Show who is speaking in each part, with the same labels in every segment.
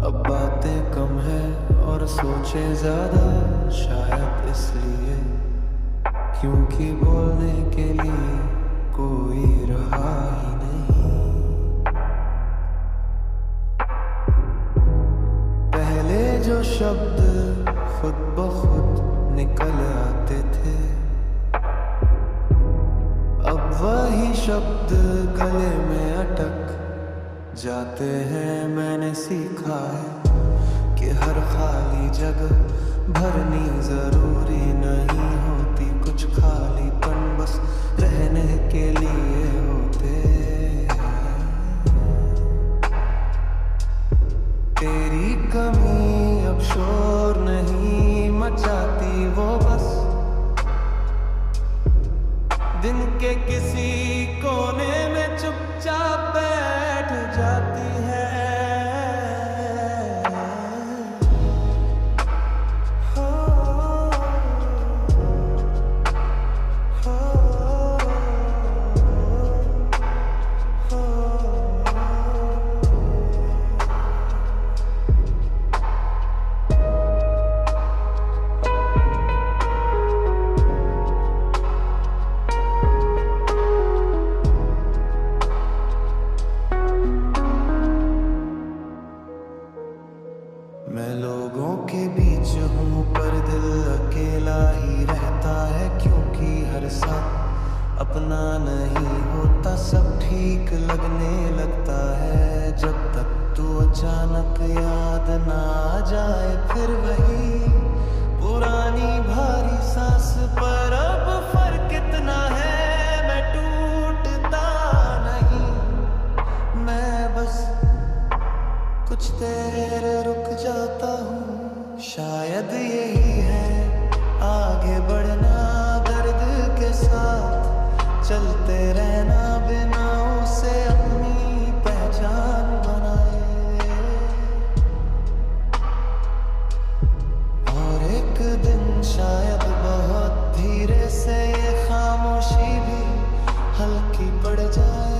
Speaker 1: अब बातें कम है और सोचे ज्यादा, शायद इसलिए क्योंकि बोलने के लिए कोई रहा ही नहीं। पहले जो शब्द खुद ब खुद निकल आते थे, अब वही शब्द गले में अटक जाते हैं। मैंने सीखा है कि हर खाली जगह भरनी जरूरी नहीं होती, कुछ खाली पन बस रहने के लिए होते हैं। तेरी कमी अब शोर नहीं मचाती, वो बस दिन के किसी कोने में चुपचाप बैठ जाती है। मैं लोगों के बीच हूँ पर दिल अकेला ही रहता है, क्योंकि हर साथ अपना नहीं होता। सब ठीक लगने लगता है जब तक तू अचानक याद ना आ जाए। फिर वही पुरानी भारी सांस पर अब फर्क इतना है, मैं टूटता नहीं, मैं बस कुछ देर रुक जाता हूँ। शायद यही है आगे बढ़ना, दर्द के साथ चलते रहना, बिना उसे अपनी पहचान बनाए। और एक दिन शायद बहुत धीरे से ये खामोशी भी हल्की पड़ जाएगी।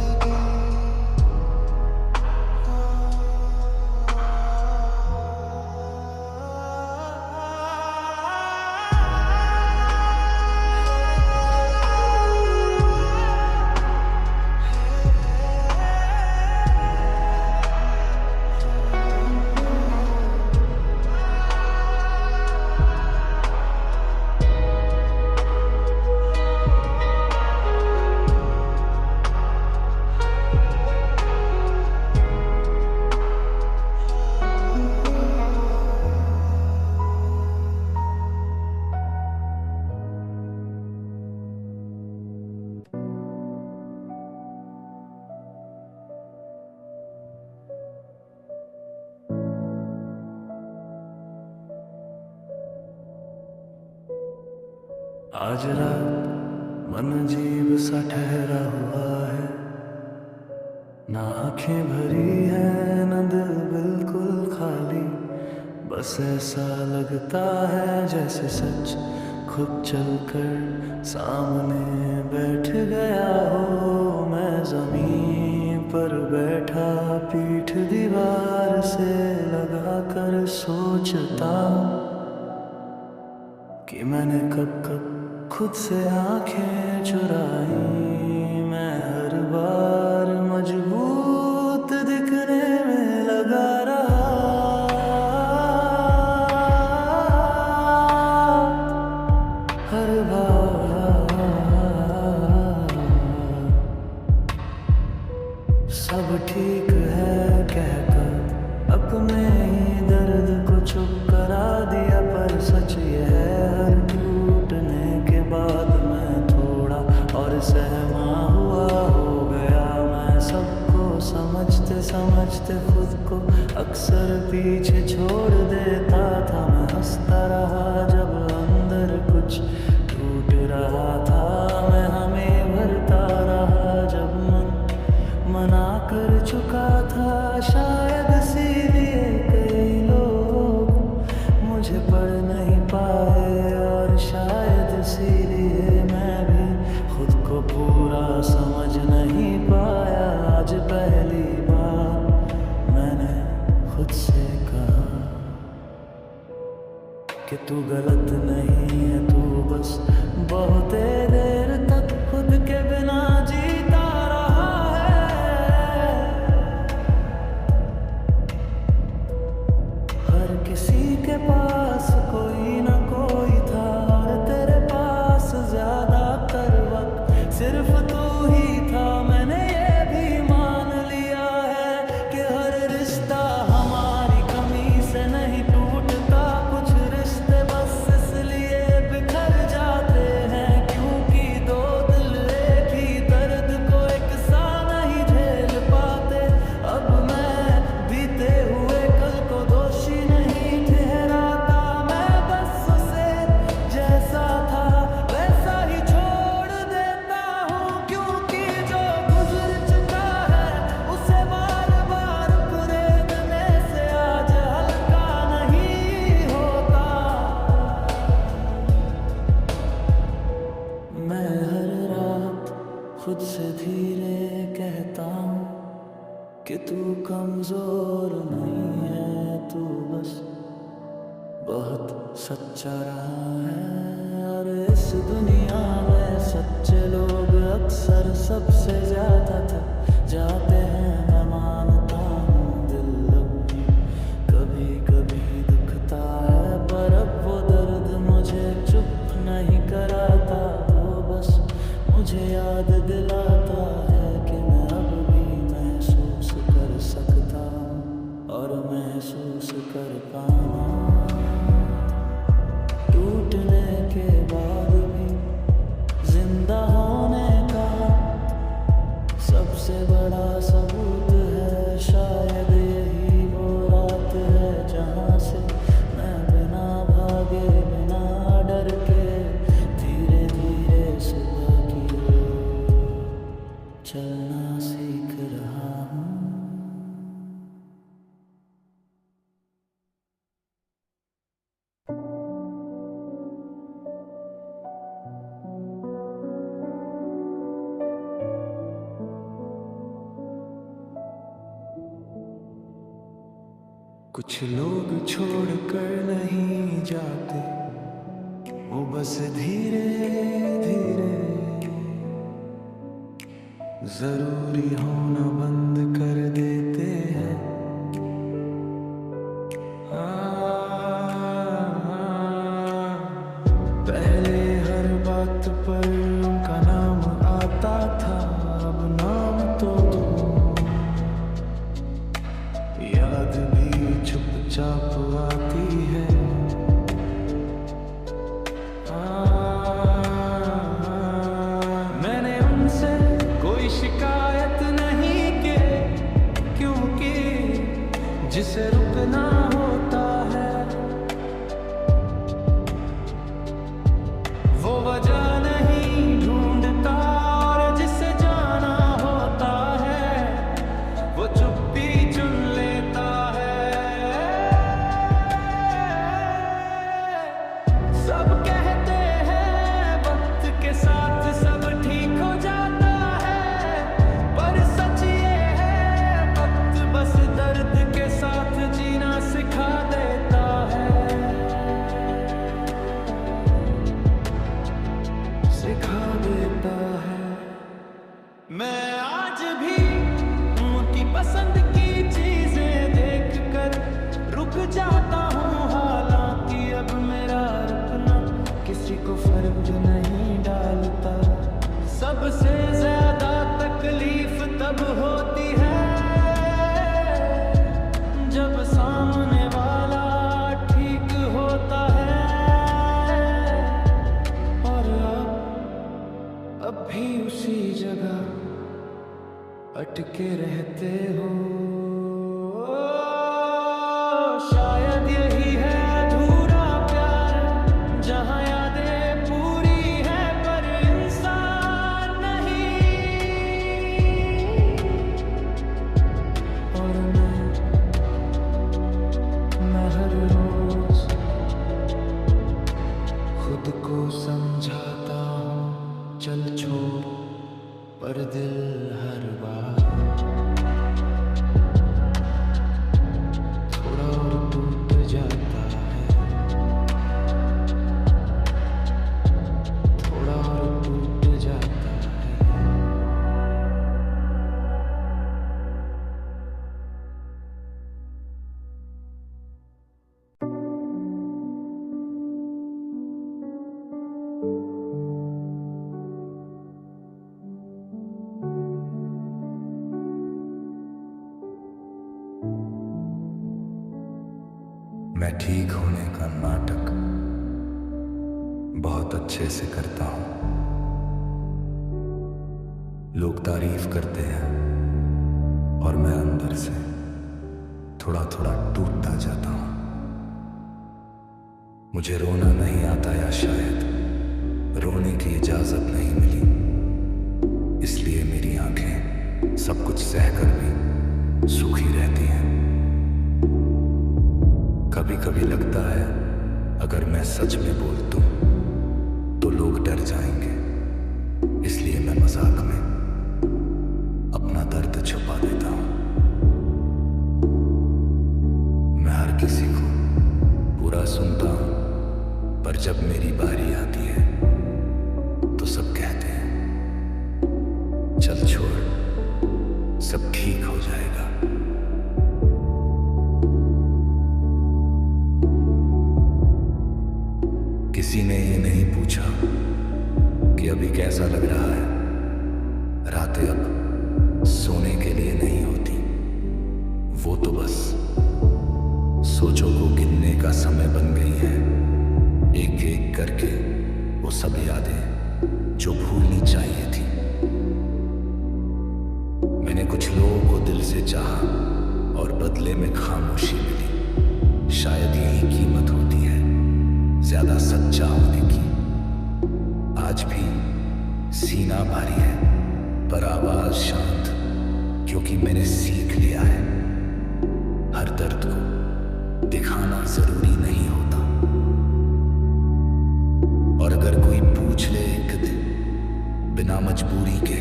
Speaker 1: आज रात मन अजीब सा ठहरा हुआ है, ना आंखें भरी है ना दिल बिल्कुल खाली। बस ऐसा लगता है जैसे सच खुद चलकर सामने बैठ गया हो। मैं जमीन पर बैठा पीठ दीवार से लगा कर सोचता कि मैंने कब कब खुद से आंखें चुराई। मैं हर बार मजबूत दिखने में लगा रहा, हर बार सब ठीक है कहकर अपने ही दर्द को चुप करा दिया। पर सच ये है हर टूटने के बाद मैं थोड़ा और सहमा हुआ हो गया। मैं सबको समझते समझते खुद को अक्सर पीछे छोड़ देता था। मैं हंसता रहा जब अंदर कुछ टूट रहा था, मैं हमें भरता रहा जब मन मना कर चुका था। शायद इसीलिए कई लोग मुझे पढ़ नहीं पाए, और शायद इसीलिए मैं भी खुद को पूरा समझ नहीं पाया। आज पहली बार मैंने खुद से कहा कि तू गलत नहीं है, तू बस बहुत देर तक खुद के बिना जीता रहा है। हर किसी के पास कोई ना कोई था और तेरे पास ज्यादातर वक्त सिर्फ तू ही था। मैंने ये भी मान लिया है कि हर रिश्ता हमारी कमी से नहीं टूटता। कुछ रिश्ते बस इसलिए बिखर जाते हैं क्योंकि दो दिल एक ही दर्द को एक सा नहीं झेल पाते। अब मैं बीते हुए कल को दोषी नहीं ठहराता, मैं बस उसे जैसा था वैसा ही छोड़ देता हूँ, क्योंकि जो गुजर चुका है उसे बार बार कुरेदने से आज हल्का नहीं होता। मैं हर रात खुद से धीरे कहता हूँ कि तू कमजोर नहीं है, तू बस बहुत सच्चा रहा है। और इस दुनिया में सच्चे लोग अक्सर सबसे ज्यादा थक जाते हैं। मैं मानता हूँ दिल भी कभी कभी दुखता है, पर अब वो दर्द मुझे चुप नहीं कराता। वो बस मुझे याद दिलाता है कि मैं अब भी महसूस कर सकता हूँ और महसूस कर पाना। टूटने के बाद भी जिंदा होने का सबसे बड़ा सबूत है शायद यही वो रात है जहाँ से मैं बिना भागे बिना डर के धीरे धीरे सुबह की ओर चलना सीख रहा हूँ। कुछ लोग छोड़ कर नहीं जाते, वो बस धीरे धीरे जरूरी होना बंद कर देते हैं। पहले हर बात पर उनका नाम आता था, अब नाम तो याद भी चुपचाप आती है। मैंने उनसे कोई शिकायत नहीं की, क्योंकि जिसे रुकना होता है वो वजह नहीं ढूंढता, और जिसे जाना होता है वो चुप्पी चुन लेता है। सब कहते हैं वक्त के साथ सब ठीक हो जाता है, पर सच ये है वक्त बस दर्द के साथ जीना सिखा देता है, सिखा देता है। मैं आज भी उनकी पसंद की चीजें देखकर रुक जाता हूँ, हालांकि अब मेरा रुकना किसी को फर्क नहीं डालता। सबसे ज्यादा तकलीफ तब होती है जब सामने वाला ठीक होता है, और अब भी उसी जगह अटके रहते हो। शायद यही है अधूरा प्यार, जहाँ यादें पूरी हैं पर इंसान नहीं। और मैं हर रोज खुद को समझाता हूँ चल छोड़, पर दिल हर बार मैं ठीक होने का नाटक बहुत अच्छे से करता हूं। लोग तारीफ करते हैं और मैं अंदर से थोड़ा थोड़ा टूटता जाता हूं। मुझे रोना नहीं आता या शायद रोने की इजाजत नहीं मिली, इसलिए मेरी आंखें सब कुछ सहकर भी सूखी रहती हैं। कभी कभी लगता है अगर मैं सच में बोल दूं तो लोग डर जाएंगे, इसलिए मैं मजाक में अपना दर्द छुपा देता हूं। मैं हर किसी को पूरा सुनता हूं, पर जब मेरी बारी आती है तो सब कहते हैं चल छोड़, सब ठीक हो जाएगा। किसी ने ये नहीं पूछा कि अभी कैसा लग रहा है। रातें अब सोने के लिए नहीं होती, वो तो बस सोचों को गिनने का समय बन गई है। एक एक करके वो सब यादें जो भूलनी चाहिए थी। मैंने कुछ लोगों को दिल से चाहा और बदले में खामोशी मिली। शायद यही कीमत होती है ज्यादा सच्चा होने की। आज भी सीना भारी है पर आवाज शांत, क्योंकि मैंने सीख लिया है हर दर्द को दिखाना जरूरी नहीं होता। और अगर कोई पूछ ले एक दिन बिना मजबूरी के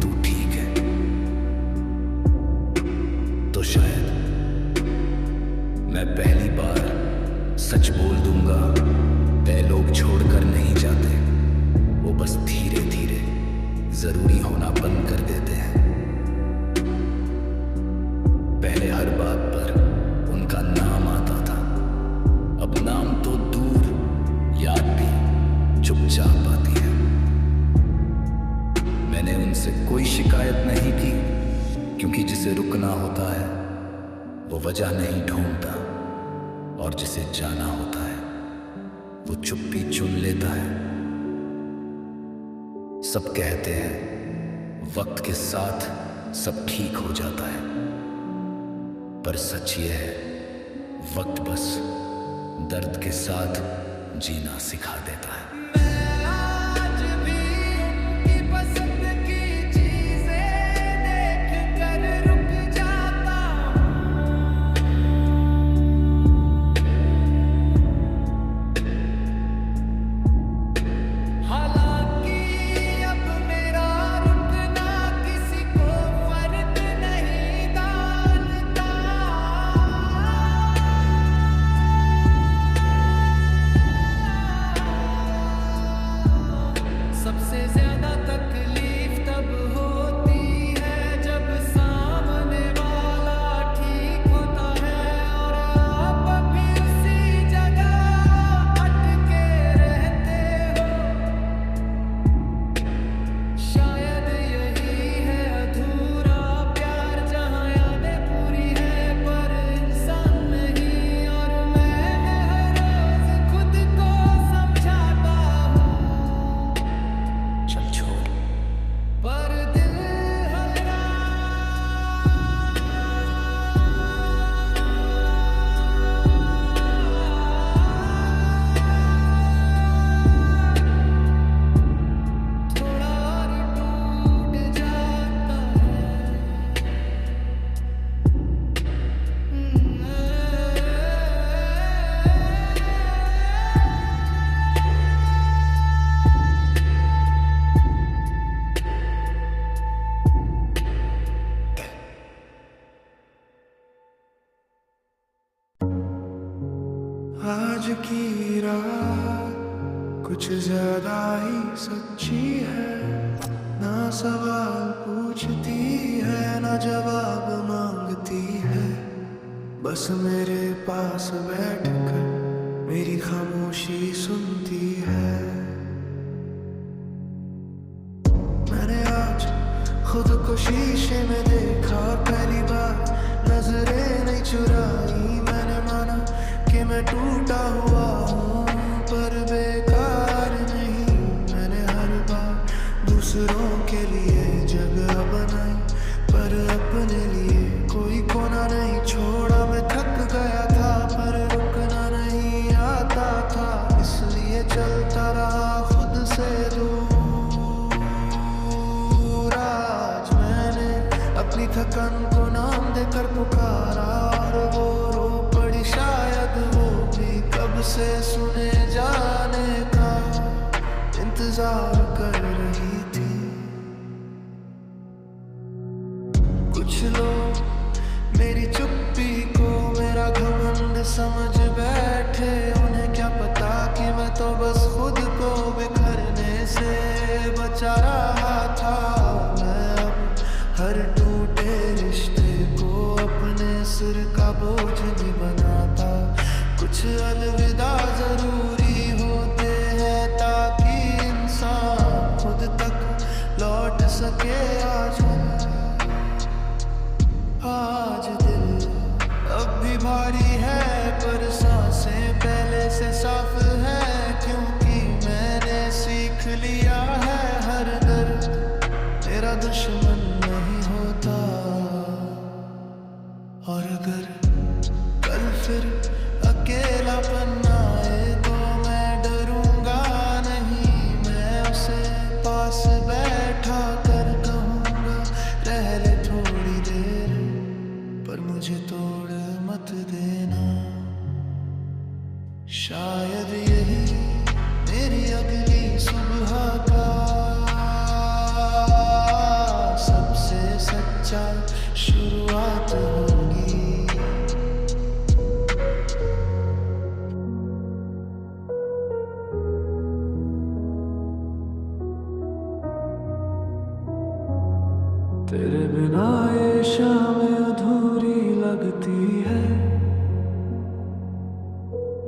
Speaker 1: तू ठीक है, तो शायद मैं पहली बार सच बोल दूंगा। तय लोग छोड़कर नहीं जाते, वो बस धीरे धीरे जरूरी होना बंद कर देते हैं। पहले हर बात पर उनका नाम आता था, अब नाम तो दूर, याद भी चुपचाप आती है। मैंने उनसे कोई शिकायत नहीं की, क्योंकि जिसे रुकना होता है वो वजह नहीं ढूंढता, और जिसे जाना होता है वो चुप्पी चुन लेता है। सब कहते हैं वक्त के साथ सब ठीक हो जाता है, पर सच ये है वक्त बस दर्द के साथ जीना सिखा देता है। आज की रात कुछ ज्यादा ही सच्ची है, ना सवाल पूछती है ना जवाब मांगती है, बस मेरे पास बैठकर मेरी खामोशी सुनती है। मैंने आज खुद को शीशे में देखा पहली बार, नजरें नहीं चुराई मैंने, माना बोझ नहीं बनाता। कुछ अलविदा जरूरी होते हैं ताकि इंसान खुद तक लौट सके। आज दिल अब भी भारी है पर सांसें पहले से साफ है, क्योंकि मैंने सीख लिया है हर दर्द तेरा दुश्मन नहीं होता। और अगर कल फिर अकेलापन आए तो मैं डरूंगा नहीं, मैं उसे पास बैठा कर कहूंगा रह ले थोड़ी देर, पर मुझे तोड़ मत देना। शायद यही मेरी अगली सुबह का सबसे सच्चा शुरुआत होगी। तेरे बिना ये शाम अधूरी लगती है,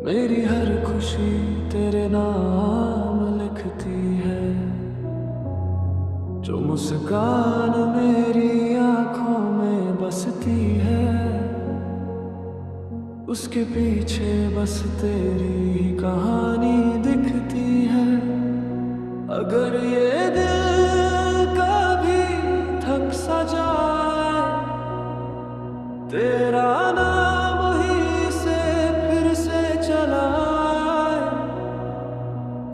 Speaker 1: मेरी हर खुशी तेरे नाम लिखती है। जो मुस्कान मेरी आंखों में बसती है, उसके पीछे बस तेरी ही कहानी दिखती है। अगर ये दिल कभी थक सा जाए, तेरा नाम ही से फिर से चलाए,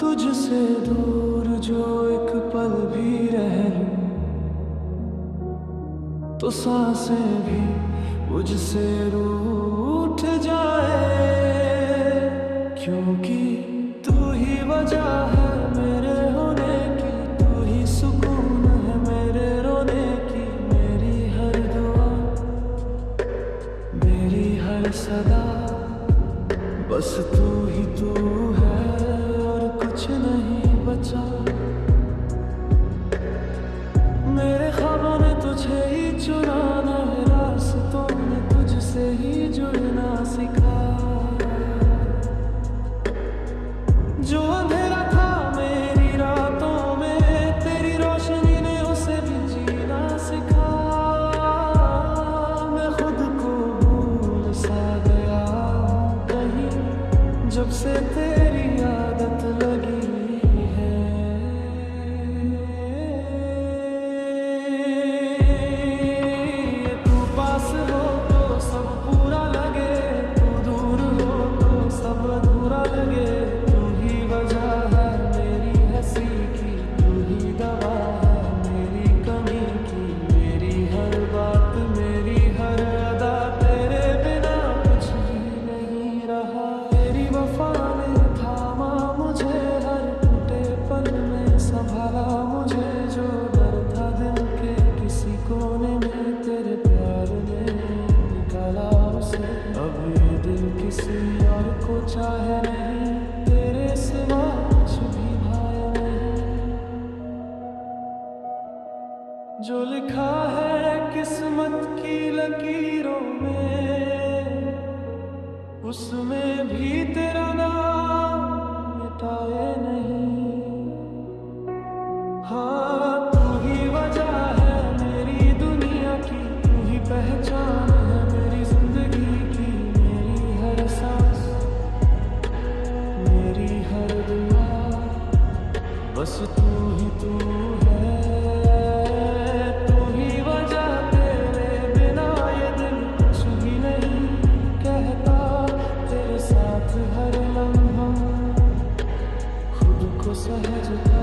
Speaker 1: तुझसे दूर जो एक पल भी रह लूं, तो सांसें भी मुझसे रूठ जाए। क्योंकि तू ही वजह है मेरे होने की, तू ही सुकून है मेरे रोने की। मेरी हर दुआ, मेरी हर सदा, बस तू ही तू है और कुछ नहीं बचा। मेरे ख्वाबों ने तुझे ही चुराना है, रास्तों ने तुझसे ही जुड़ना सिखा। जो अंधेरा था मेरी रातों में, तेरी रोशनी ने उसे भी जीना सिखा। मैं खुद को भूल सा गया कहीं, जब से तेरी आदत लगी है। तू पास हो तो सब पूरा लगे, तू दूर हो तो सब अधूरा लगे। तू ही वजह है मेरी हंसी की, तू ही दवा है मेरी कमी की। मेरी हर बात, मेरी हर अदा, तेरे बिना कुछ भी नहीं रहा। तेरी वफा ने थामा मुझे, हर टूटे पल में संभाला मुझे। जो डर था दिल के किसी कोने में, तेरे प्यार ने निकाला उसे। अब ये दिल किसी और को चाहे नहीं, तेरे सिवा कुछ भी भाया नहीं। जो लिखा है किस्मत की लकीरों में, उसमें भी तेरा नाम मिटाए नहीं। हाँ, तू ही वजह है मेरी दुनिया की, तू ही पहचान है मेरी जिंदगी की। मेरी हर सांस, मेरी हर दुआ, बस तू ही तू है। तू ही वजह, तेरे बिना ये दिल कुछ भी नहीं कहता। तेरे साथ हर लम्हा खुद को सहजता,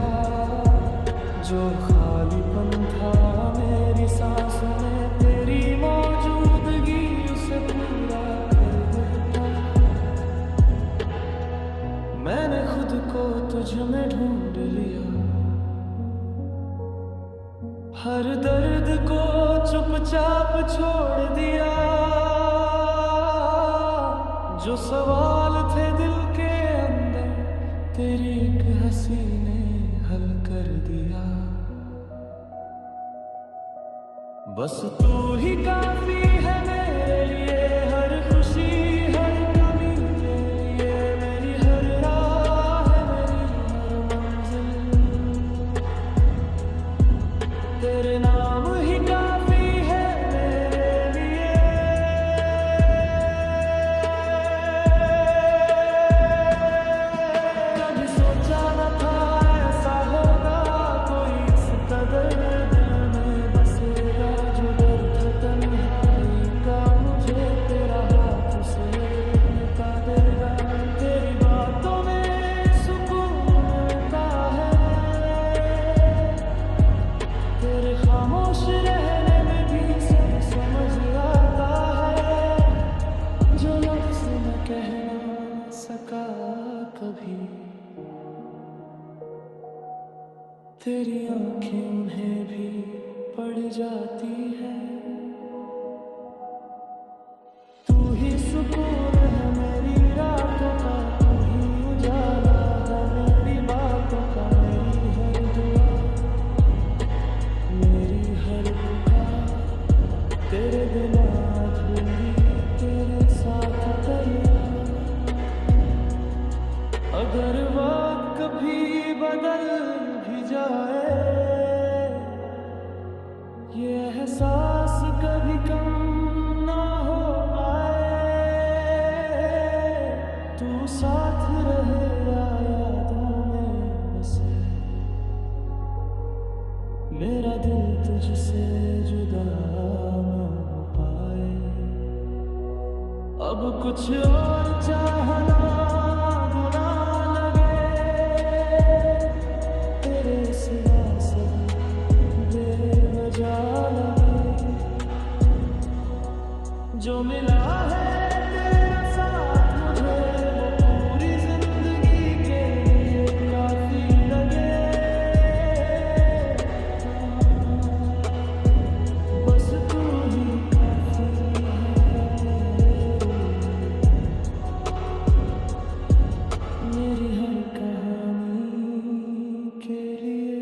Speaker 1: जो खालीपन था मेरी सांस में, तेरी मौजूदगी उसे पूरा कर देता। मैंने खुद को तुझ में ढूंढ लिया, हर दर्द को चुपचाप छोड़ दिया। जो सवाल थे दिल के अंदर, तेरी एक हंसी ने हल कर दिया। बस तू ही काफी है मेरे लिए, हर तेरी आंखें उन्हें भी पड़ जाती है। तू ही सुकून है मेरी रातों का, तू ही उजाला है मेरी बातों का। मेरी हर दुआ, मेरी हर पुकार, तेरे बिना अधूरी, तेरे साथ तैयार। अगर वक्त कभी बदल भी जाए, ये एहसास कभी कम ना हो पाए। तू साथ रहे या यादों में बसे, मेरा दिल तुझसे जुदा ना हो पाए। अब कुछ और चाहना गुनाह लगे, तेरे सिवा सब बेवजह लगे। जो मिला है तेरा साथ मुझे, वो पूरी जिंदगी के लिए काफी लगे। बस तू ही काफी है मेरी हर कहानी के लिए।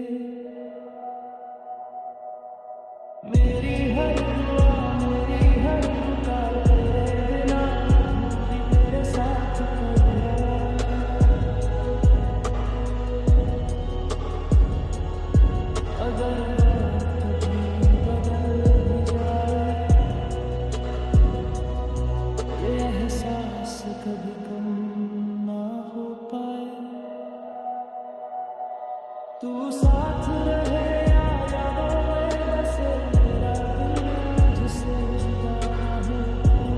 Speaker 1: मेरी हर दुआ, मेरी हर पुकार, तेरे बिना अधूरी, तेरे साथ तैयार। अगर वक्त कभी बदल भी जाए, ये एहसास कभी कम ना हो पाए। तू साथ रहे या यादों में बसे, मेरा दिल तुझसे जुदा ना हो पाए।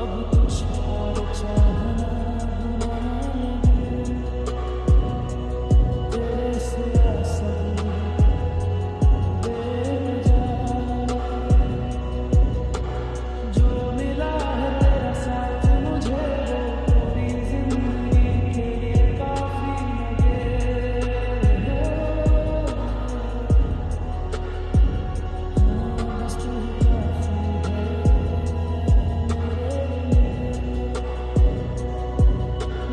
Speaker 1: अब कुछ और चाहना गुनाह लगे, तेरे सिवा सब बेवजह। जो मिला है तेरा साथ मुझे, वो पूरी जिंदगी के लिए काफी लगे। बस तू ही काफी है मेरे लिए,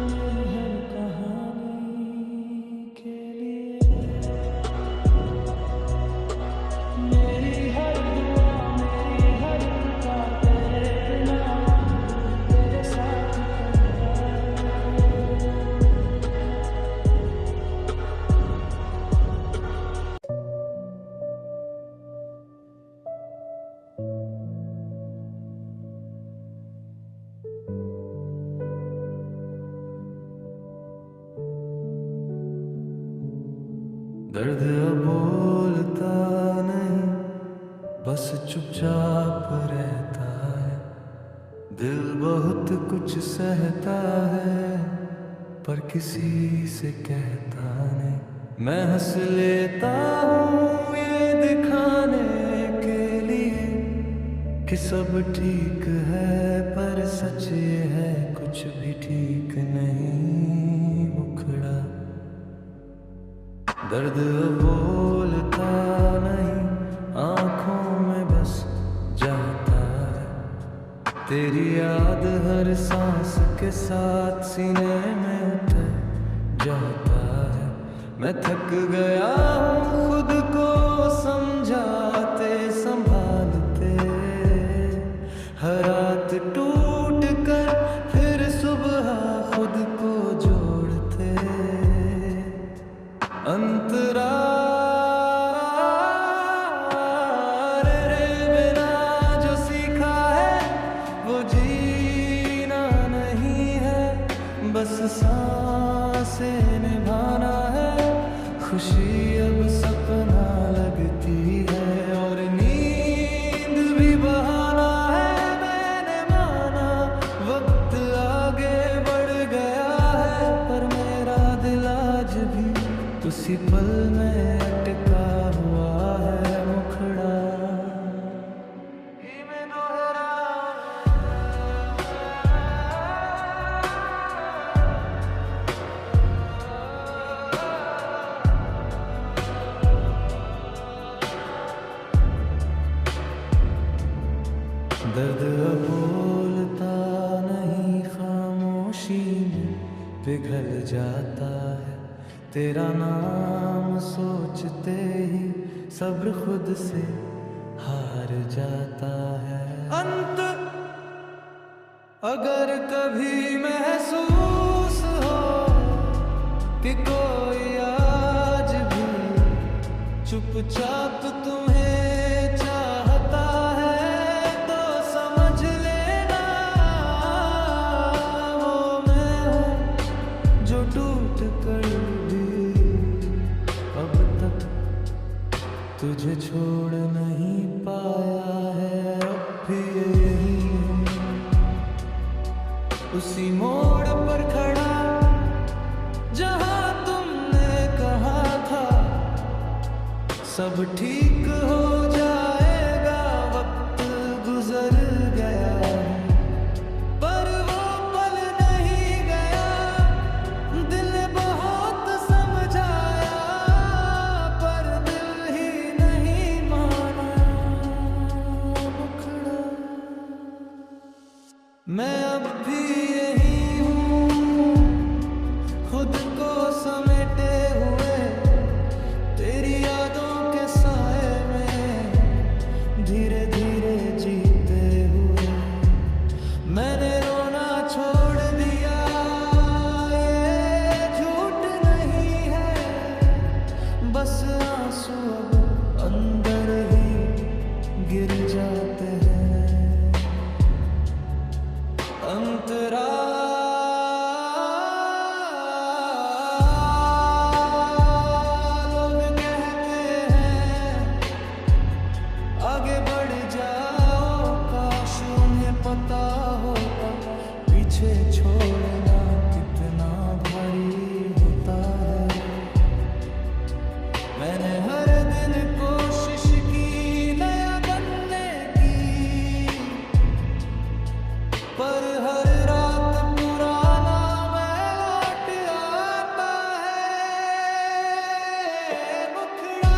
Speaker 1: मेरी हर कहानी के लिए। मेरी हर दुआ, मेरी हर पुकार, तेरे बिना अधूरी, तेरे साथ तैयार। दर्द अब बोलता नहीं, बस चुपचाप रहता है। दिल बहुत कुछ सहता है, पर किसी से कहता नहीं। मैं हंस लेता हूँ ये दिखाने के लिए कि सब ठीक है, पर सच ये है कुछ भी ठीक नहीं। मुखड़ा दर्द अब बोलता नहीं, आंखों में बस जाता है। तेरी याद हर सांस के साथ सीने में उतर जाता है। मैं थक गया हूँ खुद को समझाते संभालते, हर रात टूट कर फिर सुबह खुद को जोड़ते। अंतराल रे बिना जो सीखा है, वो जीना नहीं है, बस सांसें निभाना है। खुशी अब सपना लगती है, और नींद भी बहाना है। मैंने माना वक्त आगे बढ़ गया है, पर मेरा दिल आज भी उसी पल में अटका हुआ है। मुखड़ा दर्द अब बोलता नहीं, खामोशी में पिघल जाता है। तेरा नाम सोचते ही सब्र खुद से हार जाता है। अंत अगर कभी महसूस हो कि कोई आज भी चुपचाप तुम्हें चाहता है, तो समझ लेना वो मैं हूँ जो टूट कर भी अब तक तुझे छोड़ नहीं पाया है। अब भी यही हूँ, उसी मोड़ पर खड़ा जहाँ तुमने कहा था सब ठीक हो जाएगा। वक्त गुजर गया पर वो पल नहीं गया, दिल ने बहुत समझाया पर दिल ही नहीं माना। मुखड़ा मैं अब भी यही हूँ, खुद को समेटे हुए तेरी यादों के साए में धीरे धीरे जीते हुए। मैंने रोना छोड़ दिया, ये झूठ नहीं है, बस आंसू अब अंदर ही गिर जाते हैं। अंतरा छोड़ना कितना भारी होता है। मैंने हर दिन कोशिश की नया बनने की, पर हर रात पुराना मैं लौट आता है। मुखड़ा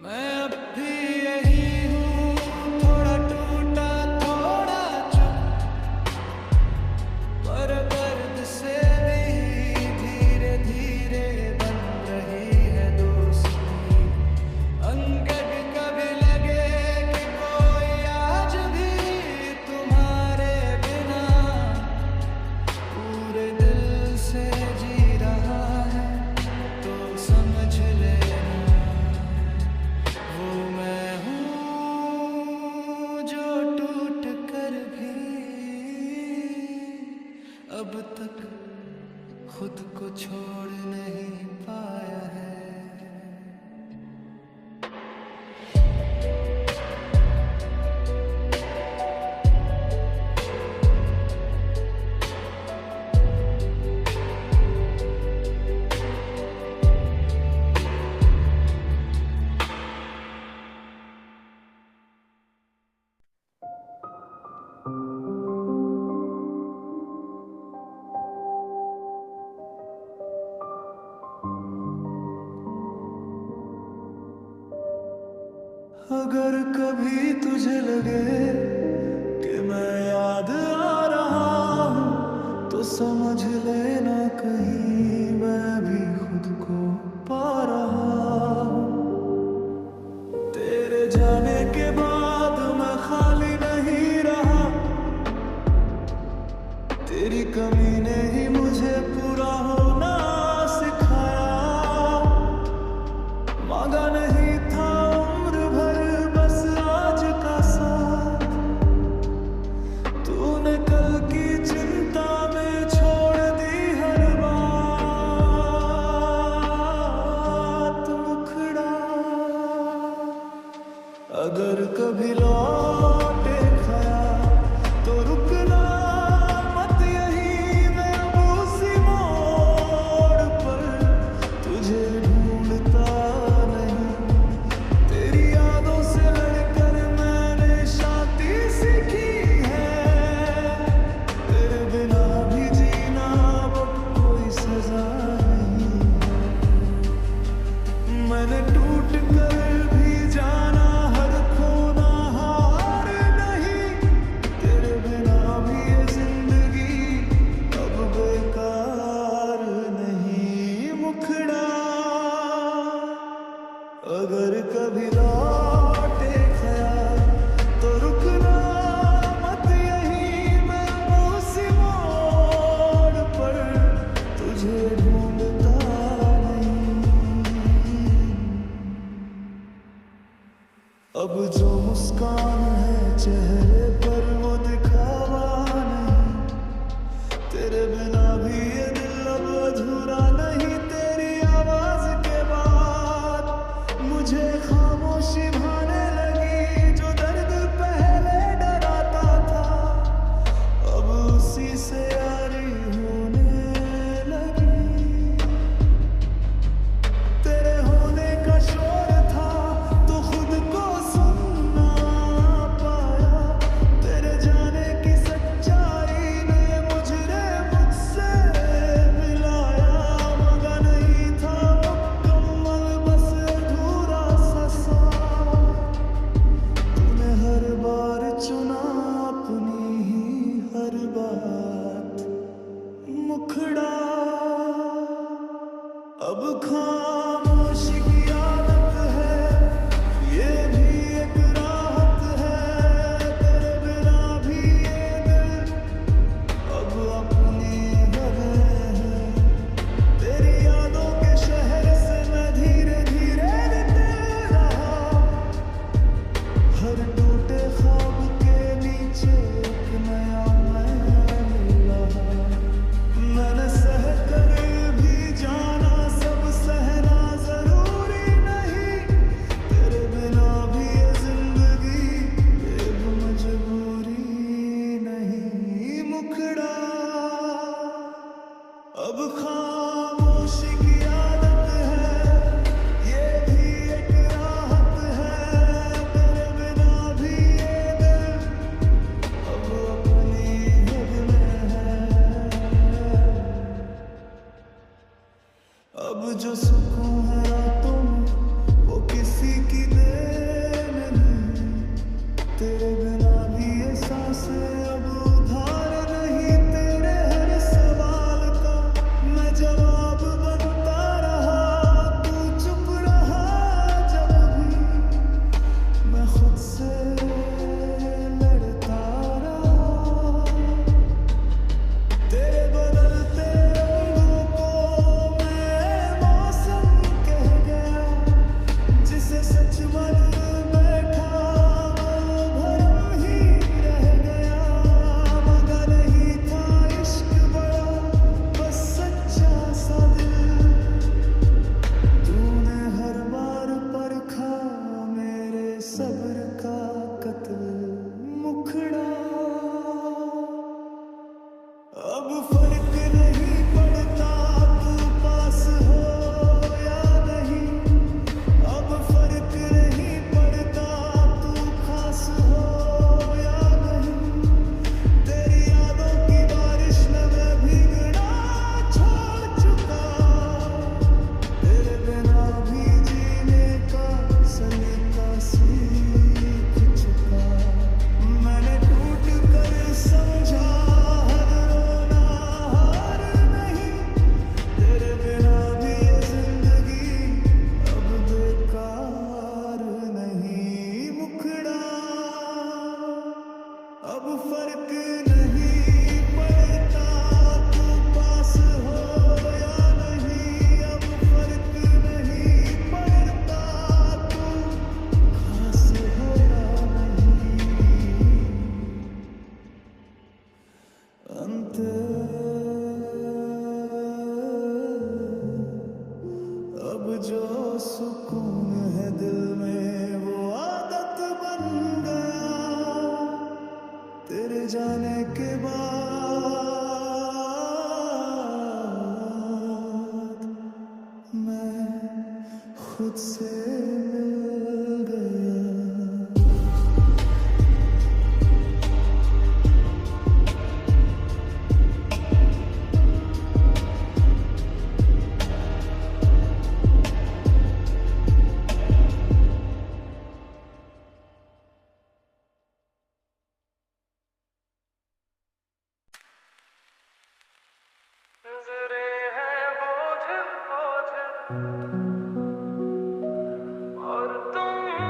Speaker 1: मैं अब भी यही हूँ, थोड़ा टूटा थोड़ा चुप, पर दर्द से भी धीरे धीरे बन रही है दोस्ती। अंगद कभी लगे कि कोई आज भी तुम्हारे बिना पूरे दिल से जी रहा है, तो समझ लेना वो मैं हूँ जो टूट कर भी अब तक खुद को छोड़ नहीं पाया है। अगर कभी तुझे लगे कि मैं याद आ रहा हूँ, तो समझ लेना कहीं मैं भी खुद को पा रहा हूँ। तेरे जाने के बाद मैं खाली नहीं रहा, तेरी कमी ने ही मुझे पूरा होना सिखाया। मांगा नहीं था उम्र भर बस आज का साथ, तूने कल की चिंता में छोड़ दी हर बात। मुखड़ा अगर कभी लौट लौटे ख्याल, तो रुकना मत यहीं, मैं उसी मोड़ पर तुझे ढूंढता नहीं। अब जो मुस्कान है चेहरे पर वो दिखावा नहीं, तेरे बिना भी ये दिल अब अधूरा नहीं। तेरी आवाज के बाद मुझे खामोशी भाने लगी, जो दर्द पहले डराता था अब उसी से यारी होने लगी। तेरे होने का शोर था तो खुद को सुनना पाया, तेरे जाने की सच्चाई ने मुझे मुझसे मिलाया। मगर नहीं था मुकम्मल, बस अधूरा सा तूने हर बार चुना अपनी ही हर बात मुखड़ा। अब खामोशी की आदत है, ये भी एक राहत है। तेरे बिना भी ये दिल अब अपनी जगह है। तेरी यादों के शहर से मैं धीरे धीरे निकल रहा, हर टूटे ख्वाब के नीचे एक नया मैं मिला। मैंने सह कर भी जाना सब सहना जरूरी नहीं, तेरे बिना भी ये जिंदगी एक मजबूरी नहीं। मुखड़ा अब खामोशी की आदत है, ये भी एक राहत है। तेरे बिना भी ये दिल अब अपनी जग में है। अब जो सुकून है रातों में वो किसी की देन नहीं, तेरे बिना भी ये सांसें अब उधार नहीं। तेरे हर सवाल का मैं जवाब बनता रहा, तू चुप रहा जब भी मैं खुद से लड़ता रहा। तेरे बदलते रंगों को मैं मौसम कह गया, जिसे सच मन बैठा वो भरम ही रह गया। मगर नहीं था इश्क बड़ा, बस सच्चा सा दिल, तूने हर बार परखा मेरे सब्र का कत्ल। मुखड़ा अब फर्क नहीं पड़ता तू पास हो या नहीं, अब फर्क नहीं पड़ता तू खास हो या नहीं। तेरी यादों की बारिश में मैं भीगना छोड़ चुका, तेरे बिना भी जीने का सलीका सीख चुका। मैंने टूट कर समझा हर रोना हार नहीं, तेरे बिना भी ये जिंदगी अब बेकार नहीं। मुखड़ा अब फर्क नहीं पड़ता तू पास हो या नहीं, अब फर्क नहीं पड़ता तू खास हो या नहीं। अंत अब जो सुकून है दिल में वो आदत बन गया, तेरे जाने के बाद मैं खुद से मिल गया। नजरे हैं बोझ बोझ और तुम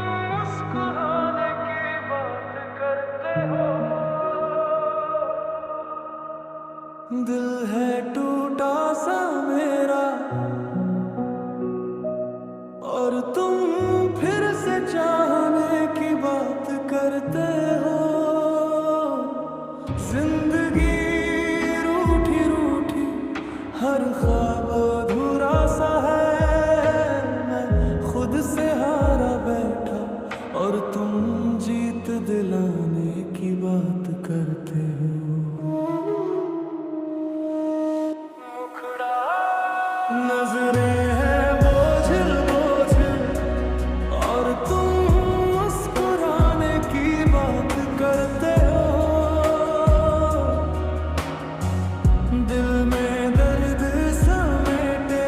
Speaker 1: और तुम जीत दिलाने की बात करते हो। मुखड़ा नजरें हैं बोझिल बोझिल और तुम मुस्कुराने की बात करते हो। दिल में दर्द समेटे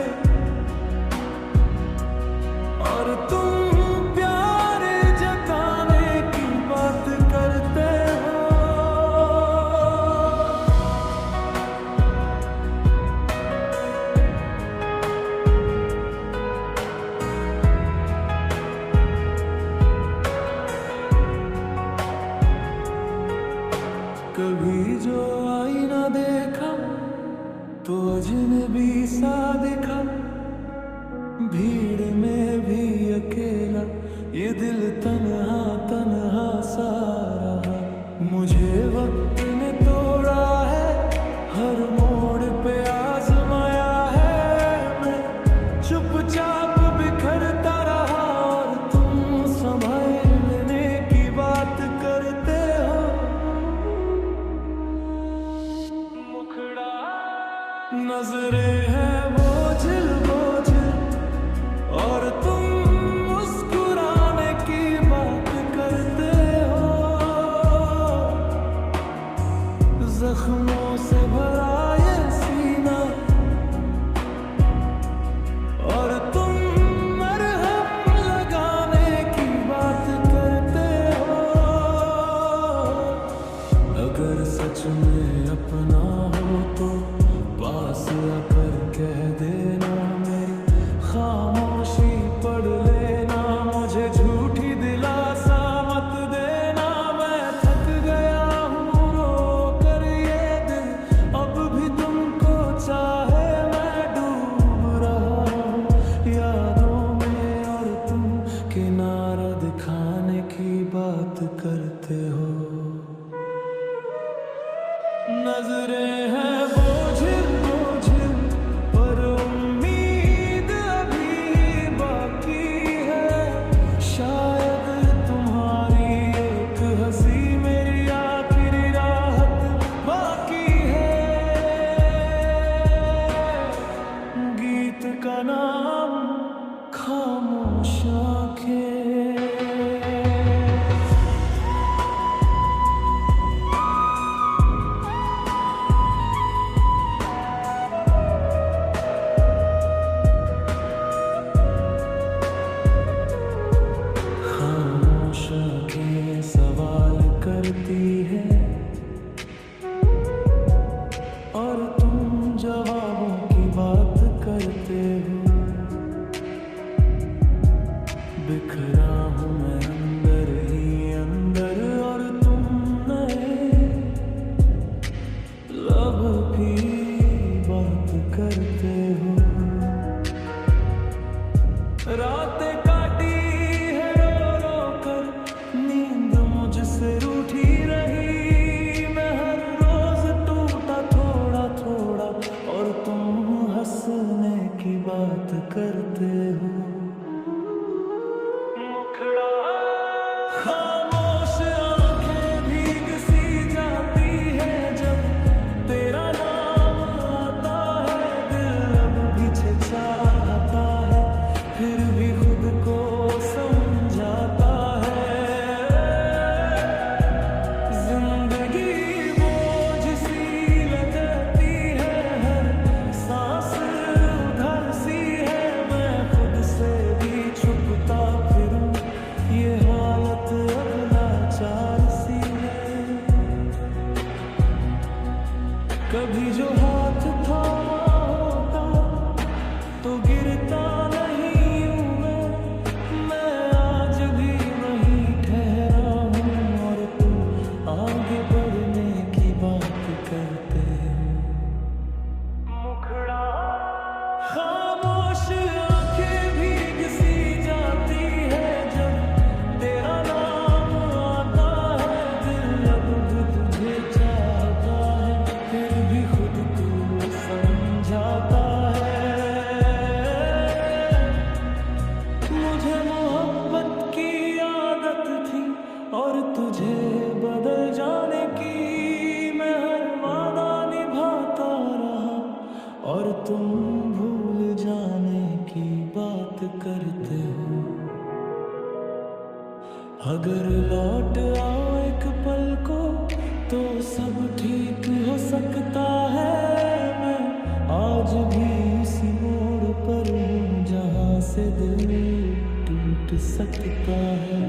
Speaker 1: और तुम प्यार जताने की बात करते हो। कभी जो आईना देखा तो अजनबी सा दिखा, भीड़ में भी अकेला ये दिल तन्हा तन्हा सा रहा। मुझे वक्त ने तोड़ा है, हर मोड़ पे आजमाया है। मैं चुपचाप बिखरता रहा और तुम संभलने की बात करते हो। मुखड़ा नजरें हैं बोझिल बोझिल और तुम मुस्कुराने की बात करते हो। जख्मों से भरा ये सीना और तुम मरहम लगाने की बात करते हो। अगर सच में अपना हो तो पास आकर कह देना, मेरी खामोशी पढ़ लेना, मुझे झूठी दिलासा मत देना। मैं थक गया हूँ रो कर ये दिल, अब भी तुमको चाहे मैं डूब रहा हूँ यादों में और तुम किनारा दिखाने की बात करते हो। नजरें हैं बोझिल बोझिल पर उम्मीद अभी बाकी है। शायद तुम्हारी एक हंसी मेरी आखिरी राहत बाकी है। गीत का नाम खामोश आंखें। खामोश आंखें सवाल करती है और तुम जवाबों की बात करते हो। बिखरा हूँ मैं अंदर ही अंदर और तुम नए लब की बात करते हो। रातें काटी है रो रो कर, नींद मुझसे रूठी रही। मैं हर रोज टूटा थोड़ा थोड़ा और तुम हंसने की बात करते हो। मुखड़ा खामोश आंखें भीग सी जाती है जब तेरा नाम आता है। दिल अब भी छेड़छाता है, फिर भी खुद को समझाता है। जिंदगी बोझ सी लगती है, हर सांस उधर सी है। मैं खुद से भी छुपता फिरूं, ये हालत अगर लौट आओ एक पल को तो सब ठीक हो सकता है। मैं आज भी इसी मोड़ पर हूँ जहाँ से दिल टूट सकता है।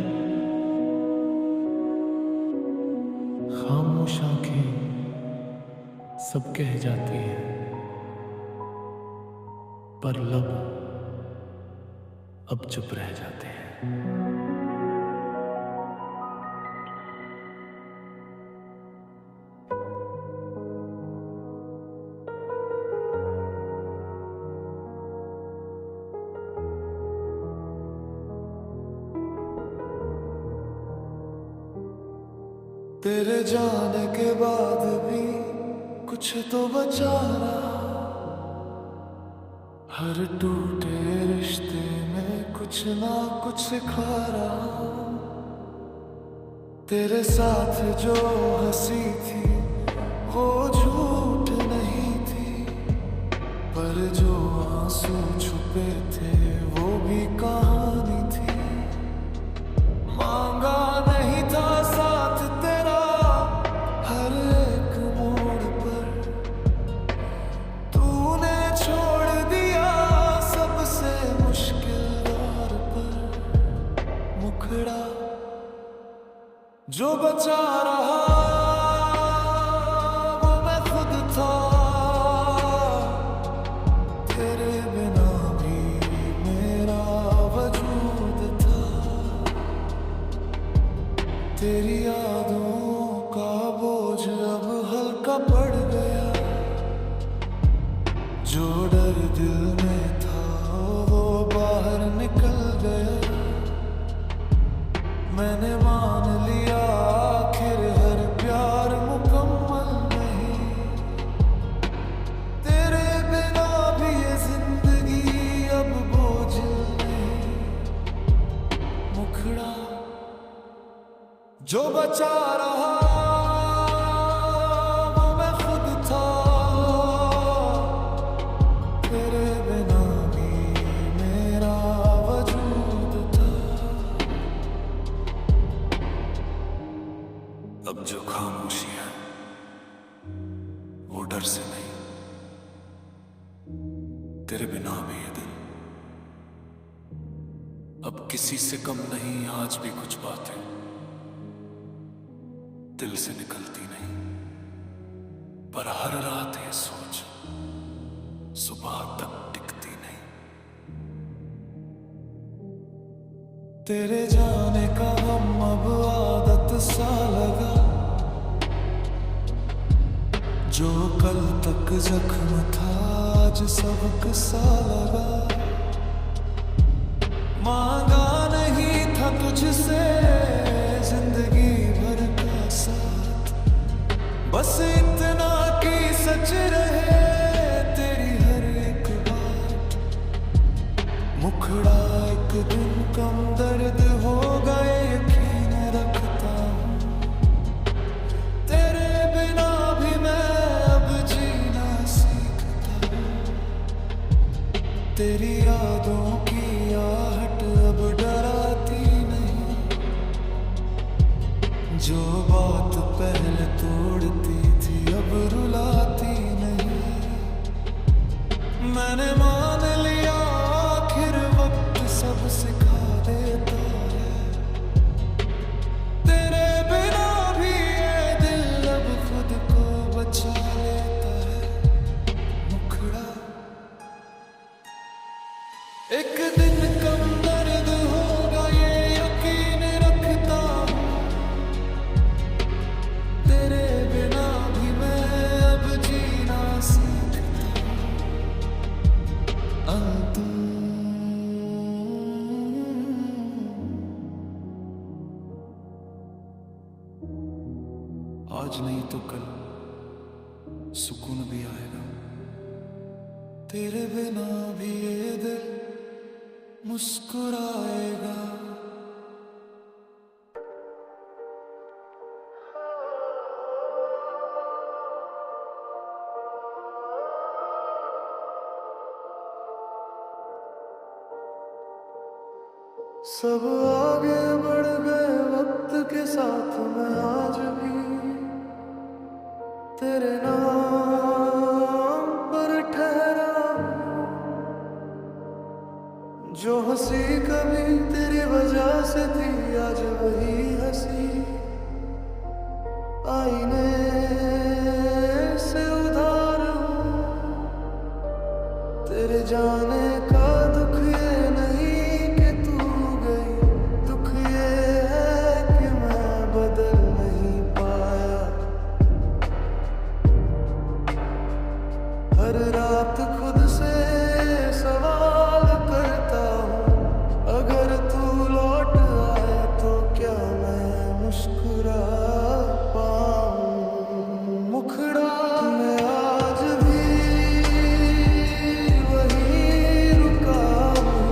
Speaker 1: खामोश आंखें सब कह जाती हैं, पर लब अब चुप रह जाते हैं। तेरे जाने के बाद भी कुछ तो बचा रहा, हर टूटे रिश्ते में कुछ ना कुछ सिखा रहा। तेरे साथ जो हंसी थी वो झूठ नहीं थी, पर जो आंसू छुपे थे वो भी कहानी थी। मांगा नहीं था साथ तेरा हर एक मोड़ पर, तूने छोड़ दिया सबसे मुश्किल दौर पर। मुखड़ा जो बचा रहा वो मैं खुद था, तेरे बिना भी मेरा वजूद था। तेरी यादों का बोझ अब हल्का पड़ गया, जो डर दिल में था वो बाहर निकल गया। मैंने मान लिया आखिर हर प्यार मुकम्मल नहीं, तेरे बिना भी ये जिंदगी अब बोझिल नहीं। मुखड़ा जो बचा रहा वो मैं खुद था, तेरे बिना भी मेरा वजूद था। अब जो खामोशी है वो डर से नहीं, तेरे बिना भी ये दिल अब किसी से कम नहीं। आज भी कुछ बातें दिल से निकलती नहीं, पर हर रात ये सोच सुबह तक टिकती नहीं। तेरे जाने का गम अब आदत सा लगा, जो कल तक जख्म था आज सबक सा लगा। मांगा नहीं था तुझसे जिंदगी भर का साथ, बस इतना कि सच रहे तेरी हर एक बात। मुखड़ा एक दिन कम दर्द हो गए यकीन रखता हूँ, तेरे बिना भी मैं अब जीना सीखता हूँ। तेरी यादों की आहट अब डराती नहीं, जो बात पहले तोड़ती थी अब रुलाती नहीं। मैंने मान लिया आखिर वक्त सब सिखा देता है, तेरे बिना भी ये दिल अब खुद को बचा लेता है। मुखड़ा एक दिन कम दर्द होगा ये यकीन रखता हूँ, तेरे बिना भी मैं अब जीना सीखता हूँ। आज नहीं तो कल सुकून भी आएगा, तेरे बिना भी ये दिल मुस्कुराएगा। सब आगे बढ़ गए मुस्कुरा पाऊं। मुखड़ा मैं आज भी वहीं रुका हूँ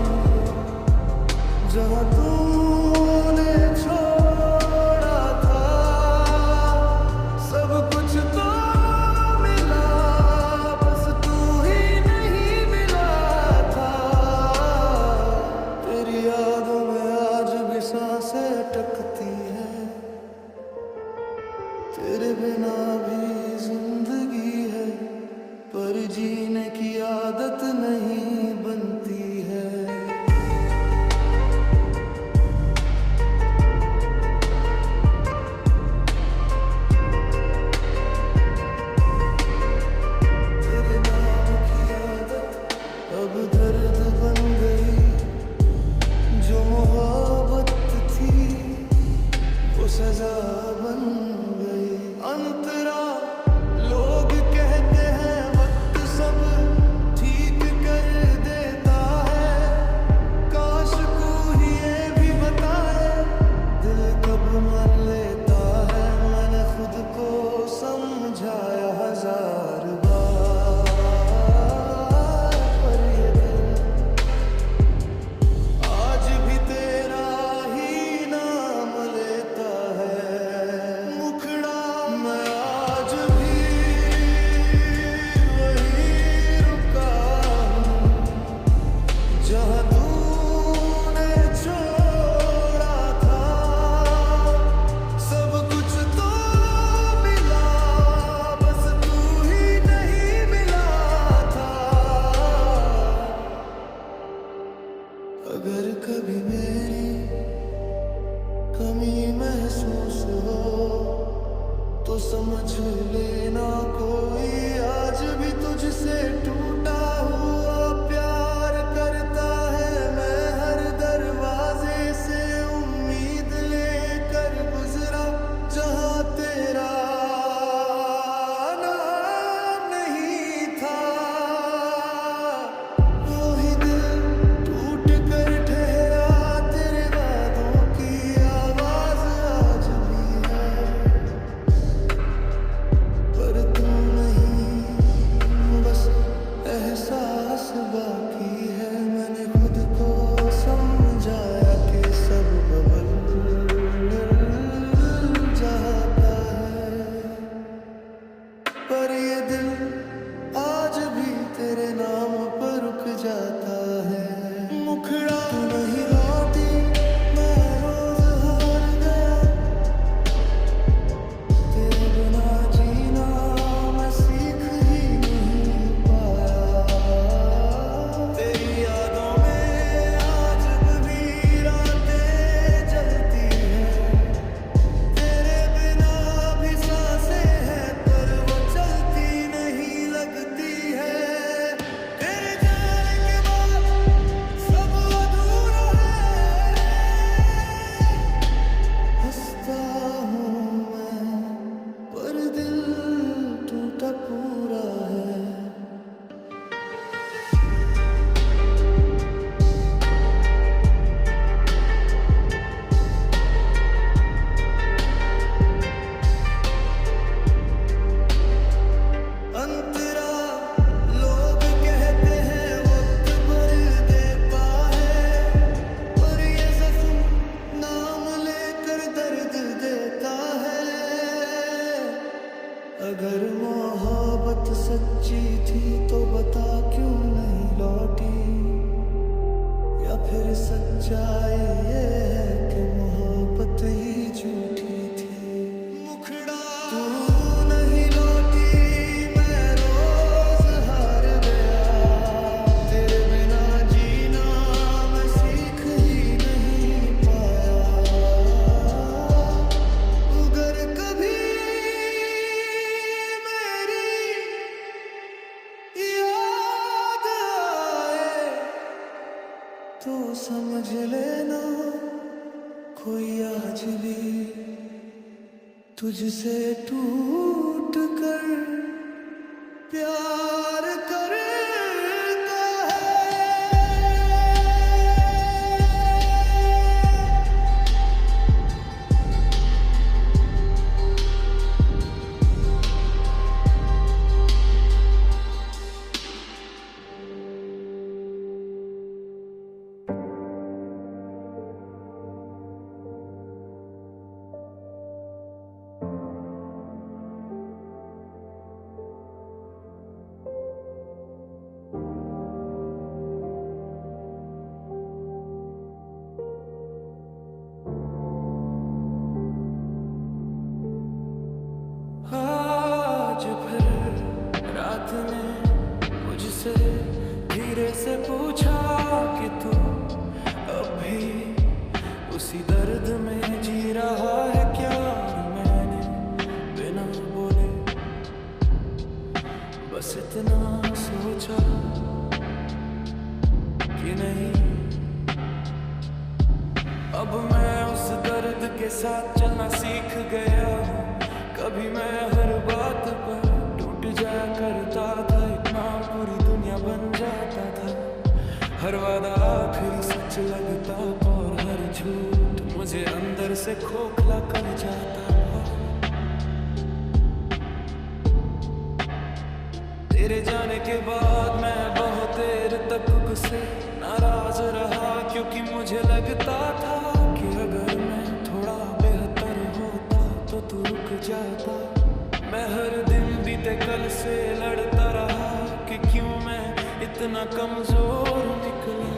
Speaker 1: जहाँ तूने छोड़ा था। सब कुछ तो मिला, बस तू ही नहीं मिला था। तेरी यादों में आज भी सांसें अटकती है, तेरे बिना भी जिंदगी है, पर जीने की आदत नहीं बनती है। तेरे नाम की आदत अब दर्द बन गई, जो मोहब्बत थी वो सजा बन गई। अंतरा लोग कहते हैं वक्त सब ठीक कर देता है, काश कोई ये भी बताए दिल कब मान लेता है। मैंने खुद को समझाया 1000 बार, पर ये दिल आज भी तेरा ही नाम लेता है। मुखड़ा मैं आज भी वहीं रुका हूँ जहाँ तूने छोड़ा था। सब कुछ तो मिला, बस तू ही नहीं मिला था। अगर कभी मेरी कमी महसूस हो तो समझ लेना कोई आज भी तुझसे टूटा हुआ प्यार करता है। मैं हर दरवाजे से उम्मीद लेकर गुजरा, जहाँ तेरा नाम नहीं था। वही दिल टूट कर ठहरा, तेरे वादों की आवाज आज भी है, पर तू नहीं, बस एहसास बाकी है। मैंने खुद को समझाया कि सब बदल जाता है, पर ये दिल आज भी तेरे नाम पर रुक जाता है। मुखड़ा तू नहीं लौटी, मैं रोज हार गया, तेरे बिना जीना मैं सीख ही नहीं पाया। तेरी यादों में आज भी रातें जलती हैं, तेरे बिना भी सांसें हैं, पर वो चलती नहीं लगती है। तेरे जाने के बाद सब अधूरा है, हंसता हूँ मैं पर दिल टूटा पूरा है। अंतरा लोग कहते हैं वक्त भर देता है, पर ये जख्म नाम लेकर दर्द देता है। अगर मोहब्बत सच्ची थी तो बता क्यों नहीं लौटी, या फिर सच्चाई ये है कि मोहब्बत ही झूठी थी। मुखड़ा तू नहीं लौटी, मैं रोज हार गया, तेरे बिना जीना मैं सीख ही नहीं पाया। अगर कभी मेरी याद आए तो समझ लेना कोई आज भी तुझसे टूट कर प्यार करता है। साथ चलना सीख गया हूँ। कभी मैं हर बात पर टूट जाया करता था, इतना पूरी दुनिया बन जाता था। हर वादा आखिरी सच लगता और हर झूठ मुझे अंदर से खोखला कर जाता। तेरे जाने के बाद मैं बहुत देर तक गुस्से नाराज रहा, क्योंकि मुझे लगता था कि अगर मैं थोड़ा बेहतर होता तो तू रुक जाता। मैं हर दिन बीते कल से लड़ता रहा कि क्यों मैं इतना कमजोर निकला।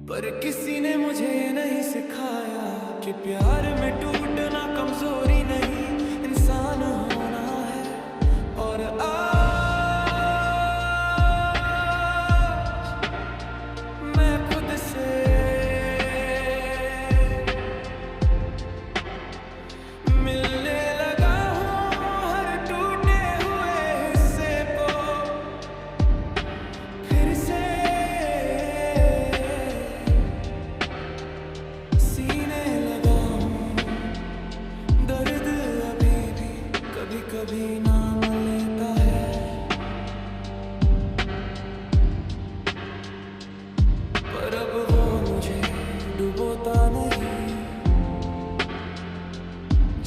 Speaker 1: पर किसी ने मुझे ये नहीं सिखाया कि प्यार में टूटना कमजोरी नहीं, इंसान होना है। और मैं खुद से मिलने लगा हूँ हर टूटे हुए हिस्से को, फिर से सीने लगा हूँ। दर्द अभी भी कभी कभी नाम लेता है, पर अब वो मुझे डुबोता नहीं,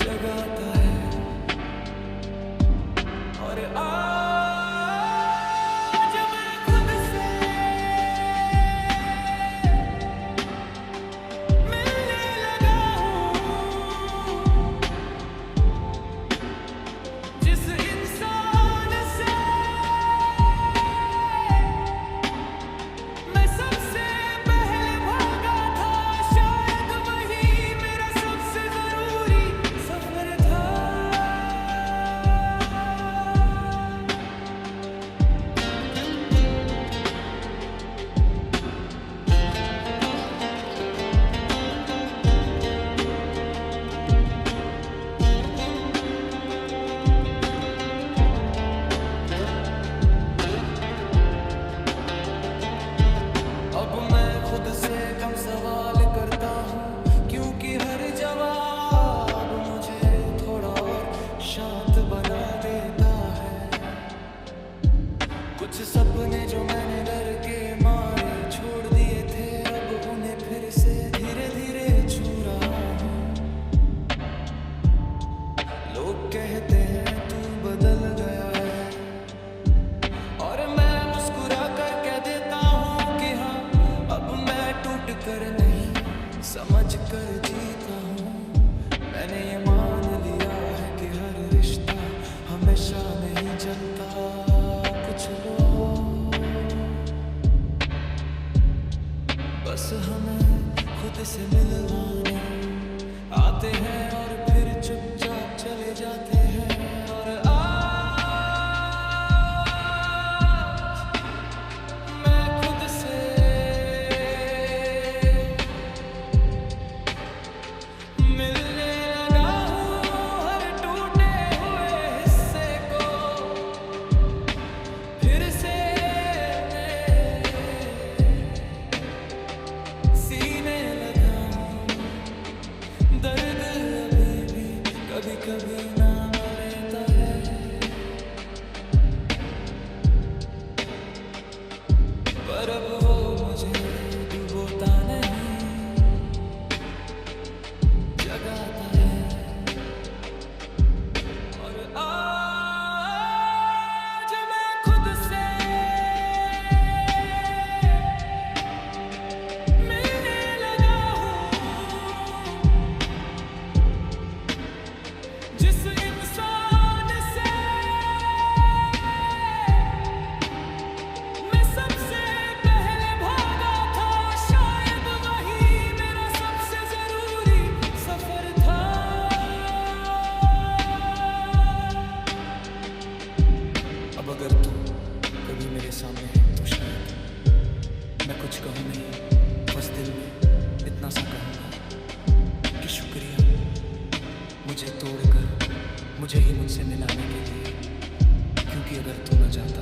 Speaker 1: जगाता है। और आज मैं खुद से मिलने लगा हूँ, जिस इंसान से मैं सबसे पहले भागा था, शायद वही मेरा सबसे जरूरी सफर था। अब मैं खुद से कम सवाल करता हूँ, क्योंकि हर जवाब मुझे थोड़ा और शांत बना देता है। कुछ सपने जो मैंने डर के मारे छोड़ दिए थे, अब उन्हें फिर से धीरे धीरे छू रहा हूँ। लोग कहते हैं तू बदल गया है, और मैं मुस्कुरा कर कह देता हूँ कि हाँ, अब मैं टूट कर नहीं समझ कर जीता हूँ। मैंने ये मान लिया है कि हर रिश्ता हमेशा नहीं चलता। कुछ लोग बस हमें खुद से मिलवाने आते हैं और फिर चुपचाप चले जाते हैं। और आज मैं खुद से मिलने लगा हूँ हर टूटे हुए हिस्से को, फिर से सीने लगा हूँ। दर्द अभी भी कभी कभी नाम लेता है, पर अब वो मुझे डुबोता नहीं, जगाता है। और आज मैं खुद से मिलने लगा हूँ, जिस इंसान से मैं सबसे पहले भागा था, शायद वही मेरा सबसे जरूरी सफर था। अब अगर तू कभी मेरे सामने है तो शायद मैं कुछ कहूँ नहीं, बस दिल में इतना सा कहूँगा कि शुक्रिया मुझे तोड़कर मुझे ही मुझसे मिलाने के लिए, क्योंकि अगर तू न चाहता